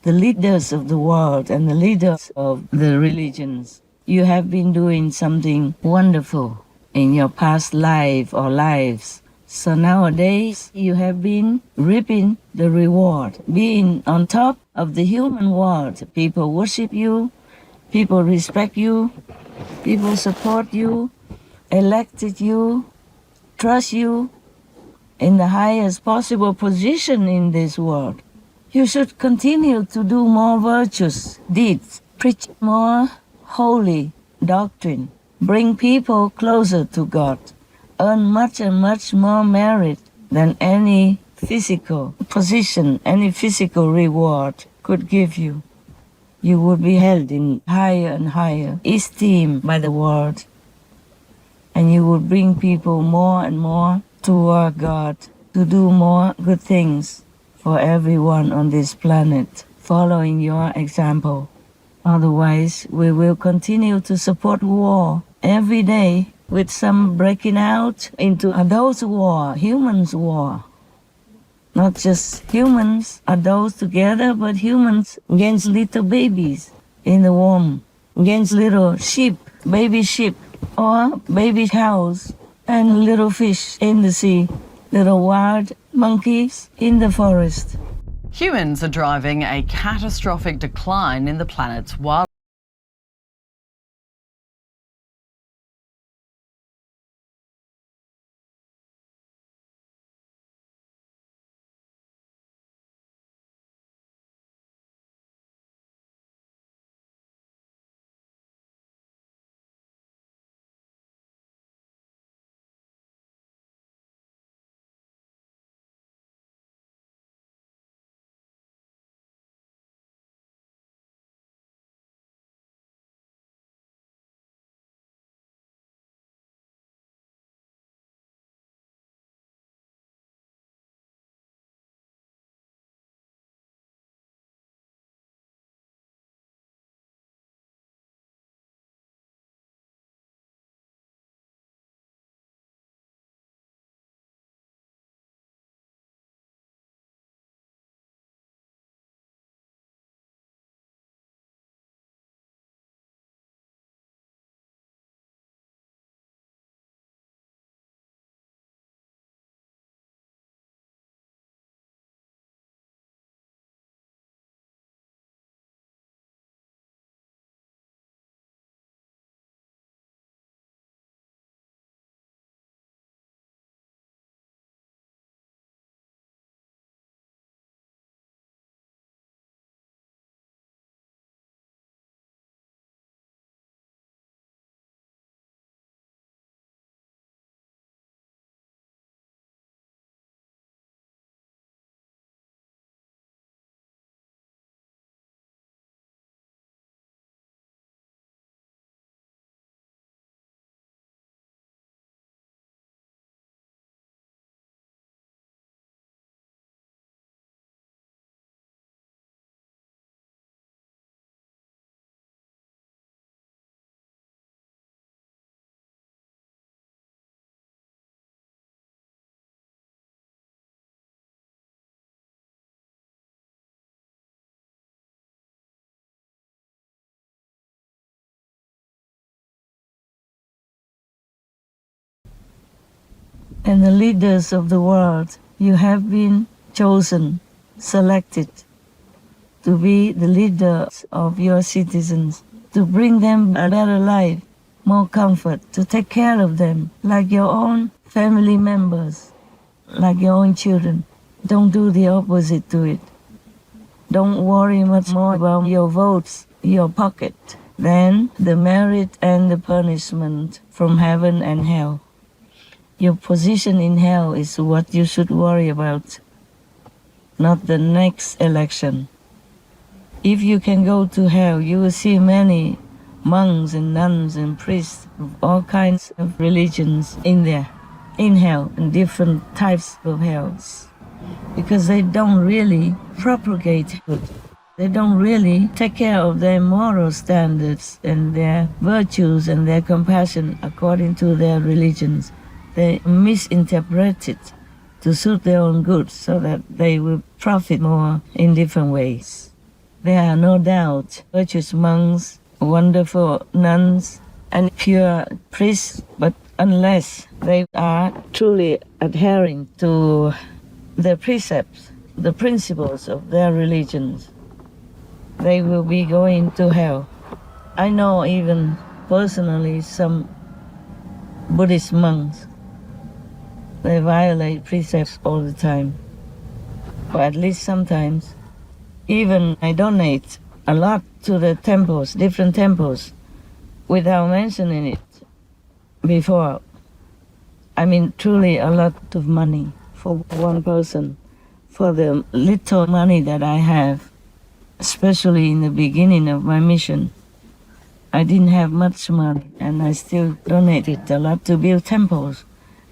the leaders of the world and the leaders of the religions. You have been doing something wonderful in your past life or lives. So nowadays you have been reaping the reward, being on top of the human world. People worship you, people respect you, people support you, elected you, trust you in the highest possible position in this world. You should continue to do more virtuous deeds, preach more holy doctrine, bring people closer to God, earn much and much more merit than any physical position, any physical reward could give you. You would be held in higher and higher esteem by the world, and you would bring people more and more toward God to do more good things for everyone on this planet, following your example. Otherwise, we will continue to support war every day with some breaking out into adult war, humans war. Not just humans, adults together, but humans against little babies in the womb, against little sheep, baby sheep, or baby cows, and little fish in the sea, little wild monkeys in the forest. Humans are driving a catastrophic decline in the planet's wildlife. And the leaders of the world, you have been chosen, selected to be the leaders of your citizens, to bring them a better life, more comfort, to take care of them like your own family members, like your own children. Don't do the opposite to it. Don't worry much more about your votes, your pocket, than the merit and the punishment from heaven and hell. Your position in hell is what you should worry about, not the next election. If you can go to hell, you will see many monks and nuns and priests of all kinds of religions in there, in hell, and different types of hells. Because they don't really propagate good. They don't really take care of their moral standards and their virtues and their compassion according to their religions. They misinterpret it to suit their own good so that they will profit more in different ways. There are no doubt virtuous monks, wonderful nuns, and pure priests, but unless they are truly adhering to the precepts, the principles of their religions, they will be going to hell. I know even personally some Buddhist monks, they violate precepts all the time, or at least sometimes. Even I donate a lot to the temples, different temples, without mentioning it before. I mean, truly a lot of money for one person. For the little money that I have, especially in the beginning of my mission, I didn't have much money, and I still donated a lot to build temples,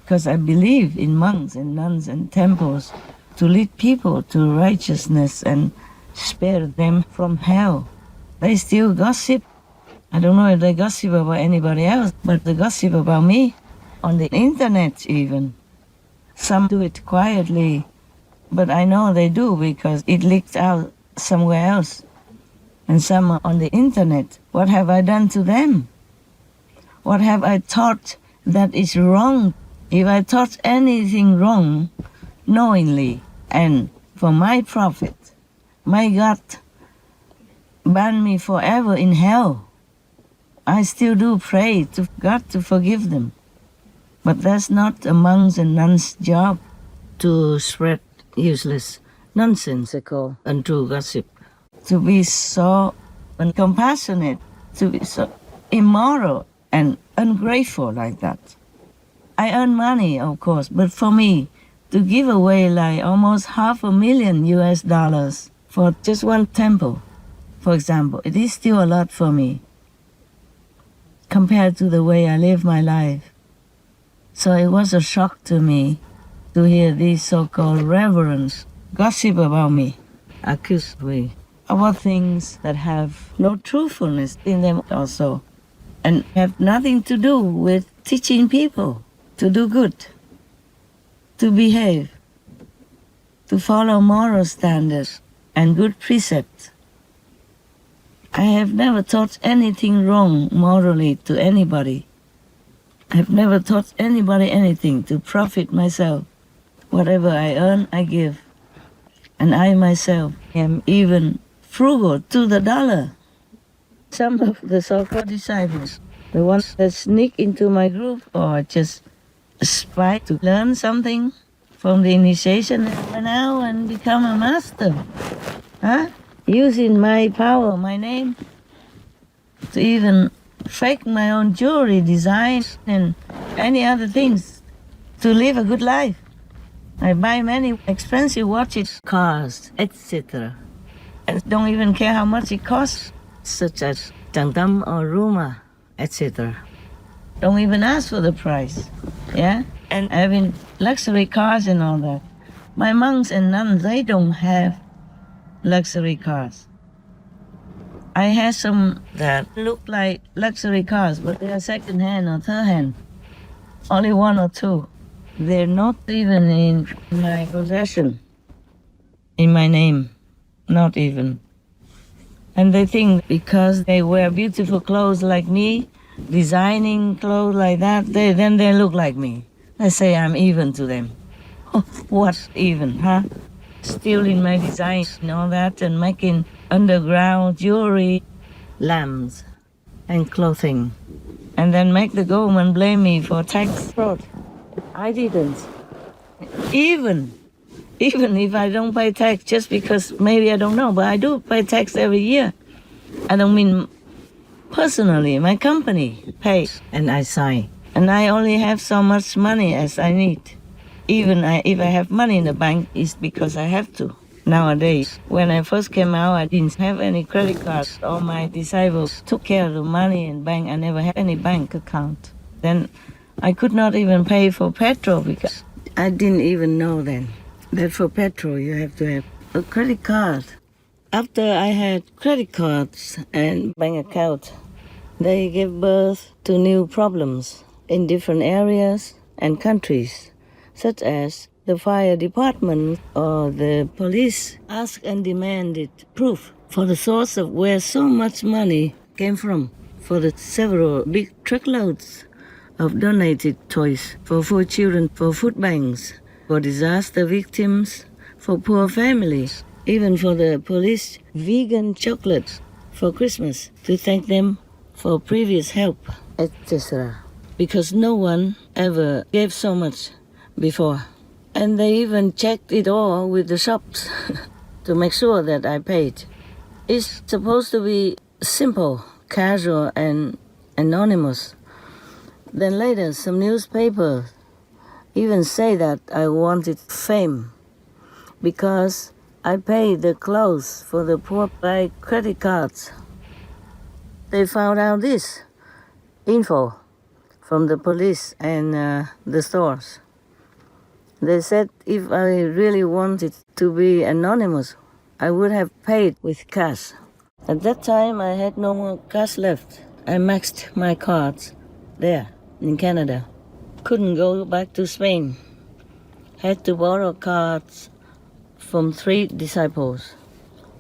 because I believe in monks and nuns and temples to lead people to righteousness and spare them from hell. They still gossip. I don't know if they gossip about anybody else, but they gossip about me on the internet even. Some do it quietly, but I know they do because it leaked out somewhere else. And some are on the internet. What have I done to them? What have I taught that is wrong? If I taught anything wrong, knowingly and for my profit, my God ban me forever in hell. I still do pray to God to forgive them. But that's not a monk's and nun's job to spread useless, nonsensical, untrue gossip. To be so uncompassionate, to be so immoral and ungrateful like that. I earn money, of course, but for me, to give away like almost $500,000 for just one temple, for example, it is still a lot for me compared to the way I live my life. So it was a shock to me to hear these so-called reverends gossip about me, accuse me about things that have no truthfulness in them also, and have nothing to do with teaching people to do good, to behave, to follow moral standards and good precepts. I have never taught anything wrong morally to anybody. I have never taught anybody anything to profit myself. Whatever I earn, I give. And I myself am even frugal to the dollar. Some of the so-called disciples, the ones that sneak into my group or just aspire to learn something from the initiation and went out and become a master. Using my power, my name, to even fake my own jewelry designs and any other things to live a good life. I buy many expensive watches, cars, etc. And don't even care how much it costs, such as Tangdam or Ruma, etc. Don't even ask for the price, yeah? And having luxury cars and all that. My monks and nuns, they don't have luxury cars. I had some that look like luxury cars, but they are second-hand or third-hand. Only one or two. They're not even in my possession, in my name, not even. And they think because they wear beautiful clothes like me, designing clothes like that, then they look like me. They say I'm even to them. Oh, what even, huh? Stealing my designs and all that and making underground jewelry, lamps, and clothing. And then make the government blame me for tax fraud. I didn't. Even if I don't pay tax just because maybe I don't know, but I do pay tax every year. I don't mean personally, my company pays and I sign. And I only have so much money as I need. Even if I have money in the bank, it's because I have to. Nowadays, when I first came out, I didn't have any credit cards. All my disciples took care of the money in bank. I never had any bank account. Then I could not even pay for petrol because I didn't even know then that for petrol you have to have a credit card. After I had credit cards and bank account, they gave birth to new problems in different areas and countries, such as the fire department or the police asked and demanded proof for the source of where so much money came from, for the several big truckloads of donated toys for poor children, for food banks, for disaster victims, for poor families, even for the police vegan chocolate for Christmas to thank them for previous help, etc. Because no one ever gave so much before. And they even checked it all with the shops to make sure that I paid. It's supposed to be simple, casual, and anonymous. Then later, some newspapers even say that I wanted fame because I paid the clothes for the poor by credit cards. They found out this info from the police and the stores. They said if I really wanted to be anonymous, I would have paid with cash. At that time, I had no more cash left. I maxed my cards there in Canada. Couldn't go back to Spain. Had to borrow cards from 3 disciples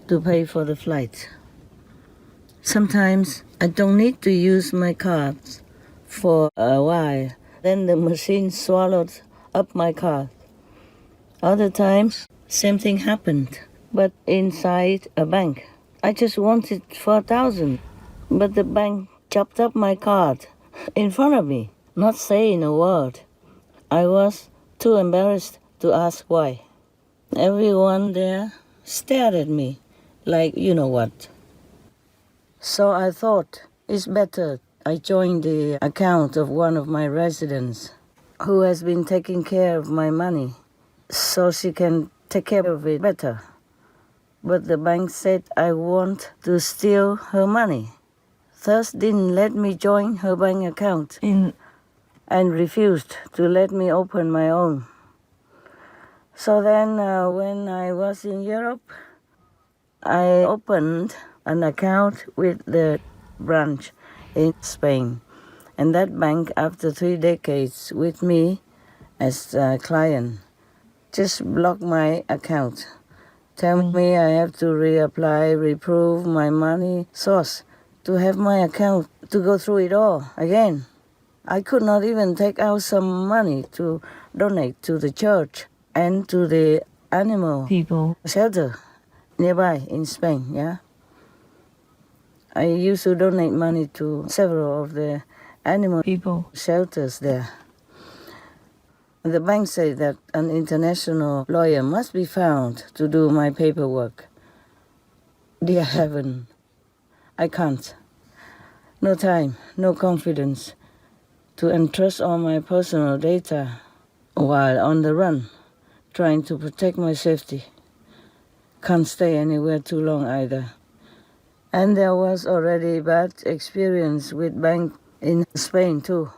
to pay for the flight. Sometimes I don't need to use my cards for a while. Then the machine swallowed up my card. Other times, same thing happened, but inside a bank. I just wanted 4,000, but the bank chopped up my card in front of me, not saying a word. I was too embarrassed to ask why. Everyone there stared at me like you know what. So I thought it's better I join the account of one of my residents who has been taking care of my money so she can take care of it better. But the bank said I want to steal her money. Thus didn't let me join her bank account and refused to let me open my own. So then when I was in Europe, I opened an account with the branch in Spain. And that bank, after 3 decades with me as a client, just blocked my account. Tell me I have to reapply, reprove my money source to have my account to go through it all again. I could not even take out some money to donate to the church and to the animal people shelter nearby in Spain, yeah? I used to donate money to several of the animal people shelters there. The bank said that an international lawyer must be found to do my paperwork. Dear heaven, I can't. No time, no confidence to entrust all my personal data while on the run, trying to protect my safety. Can't stay anywhere too long either. And there was already bad experience with bank in Spain too.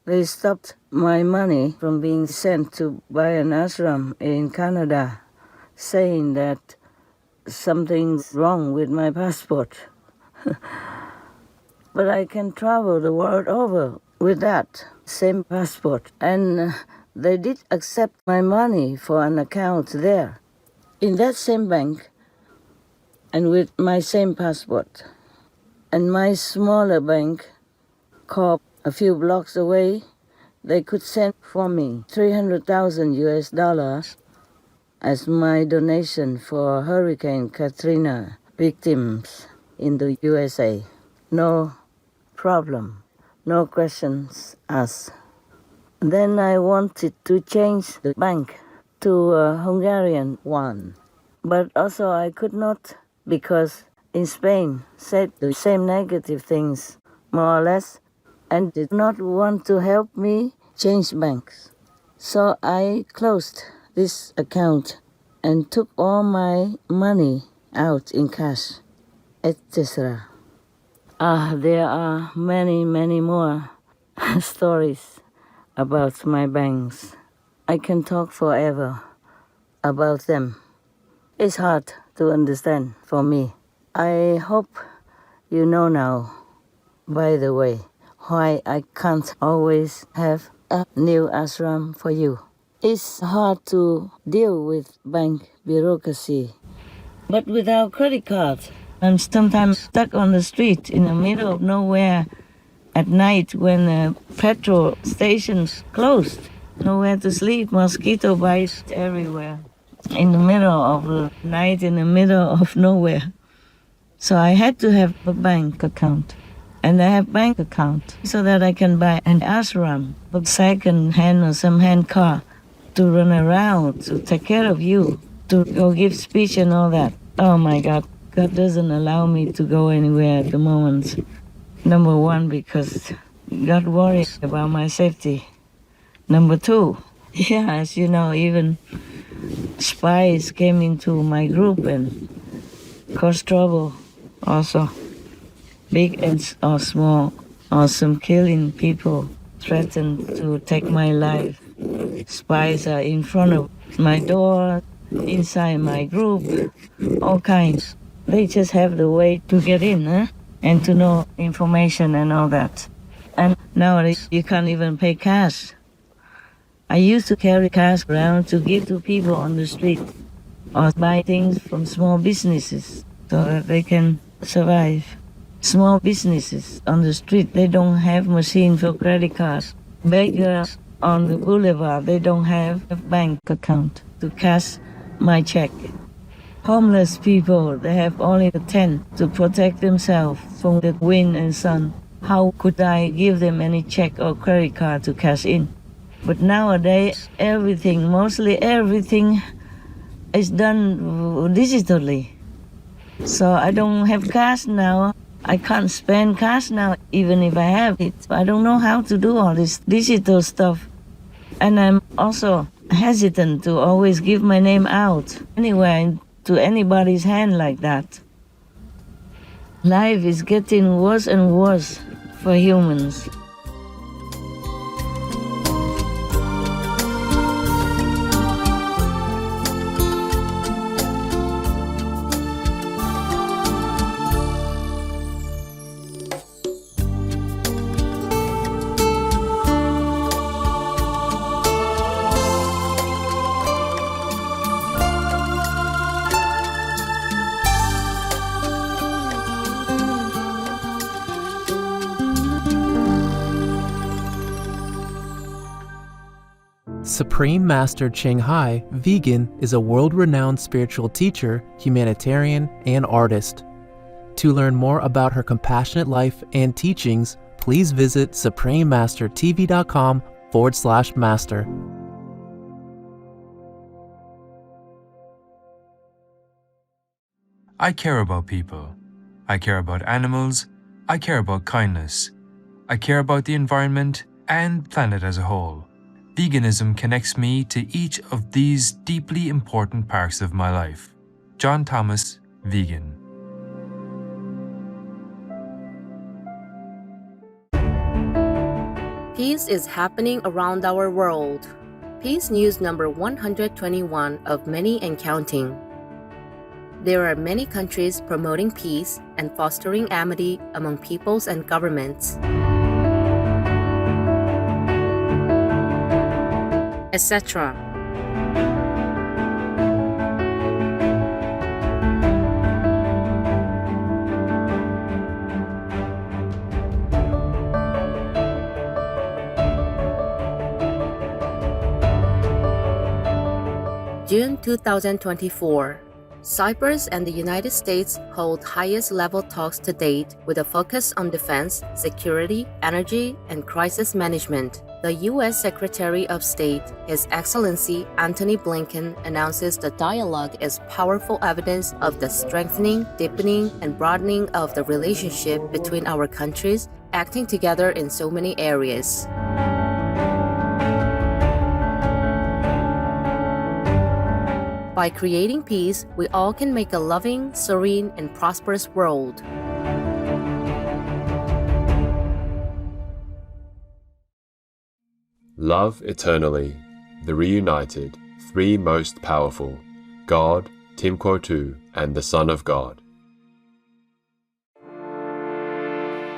They stopped my money from being sent to buy an ashram in Canada, saying that something's wrong with my passport. But I can travel the world over with that same passport. And they did accept my money for an account there, in that same bank, and with my same passport. And my smaller bank, called a few blocks away, they could send for me $300,000 as my donation for Hurricane Katrina victims in the USA. No problem, no questions asked. Then I wanted to change the bank to a Hungarian one, but also I could not because in Spain said the same negative things, more or less, and did not want to help me change banks. So I closed this account and took all my money out in cash, etc. There are many, many more stories about my banks. I can talk forever about them. It's hard to understand for me. I hope you know now, by the way, why I can't always have a new ashram for you. It's hard to deal with bank bureaucracy but without credit cards. I'm sometimes stuck on the street in the middle of nowhere at night when the petrol stations closed. Nowhere to sleep, mosquito bites everywhere. In the middle of the night, in the middle of nowhere. So I had to have a bank account. And I have bank account so that I can buy an ashram, a second hand or some hand car to run around, to take care of you, to go give speech and all that. Oh my God, God doesn't allow me to go anywhere at the moment. Number one, because God worries about my safety. Number two, as you know, even spies came into my group and caused trouble also. Big or small, or some killing people threatened to take my life. Spies are in front of my door, inside my group, all kinds. They just have the way to get in, and to know information and all that. And nowadays, you can't even pay cash. I used to carry cash around to give to people on the street or buy things from small businesses so that they can survive. Small businesses on the street, they don't have machine for credit cards. Beggars on the boulevard, they don't have a bank account to cash my check. Homeless people, they have only a tent to protect themselves from the wind and sun. How could I give them any check or credit card to cash in? But nowadays, everything, mostly everything, is done digitally. So I don't have cash now. I can't spend cash now, even if I have it. I don't know how to do all this digital stuff. And I'm also hesitant to always give my name out anywhere to anybody's hand like that. Life is getting worse and worse for humans. Supreme Master CHINGHAI, vegan, is a world-renowned spiritual teacher, humanitarian, and artist. To learn more about her compassionate life and teachings, please visit suprememastertv.com/master. I care about people. I care about animals. I care about kindness. I care about the environment and planet as a whole. Veganism connects me to each of these deeply important parts of my life. John Thomas, vegan. Peace is happening around our world. Peace News number 121 of many and counting. There are many countries promoting peace and fostering amity among peoples and governments, etc. June 2024. Cyprus and the United States hold highest-level talks to date with a focus on defense, security, energy, and crisis management. The U.S. Secretary of State, His Excellency Antony Blinken, announces the dialogue is powerful evidence of the strengthening, deepening, and broadening of the relationship between our countries, acting together in so many areas. By creating peace, we all can make a loving, serene, and prosperous world. Love eternally, the reunited, three most powerful, God, THImôme, and the Son of God.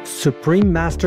Supreme Master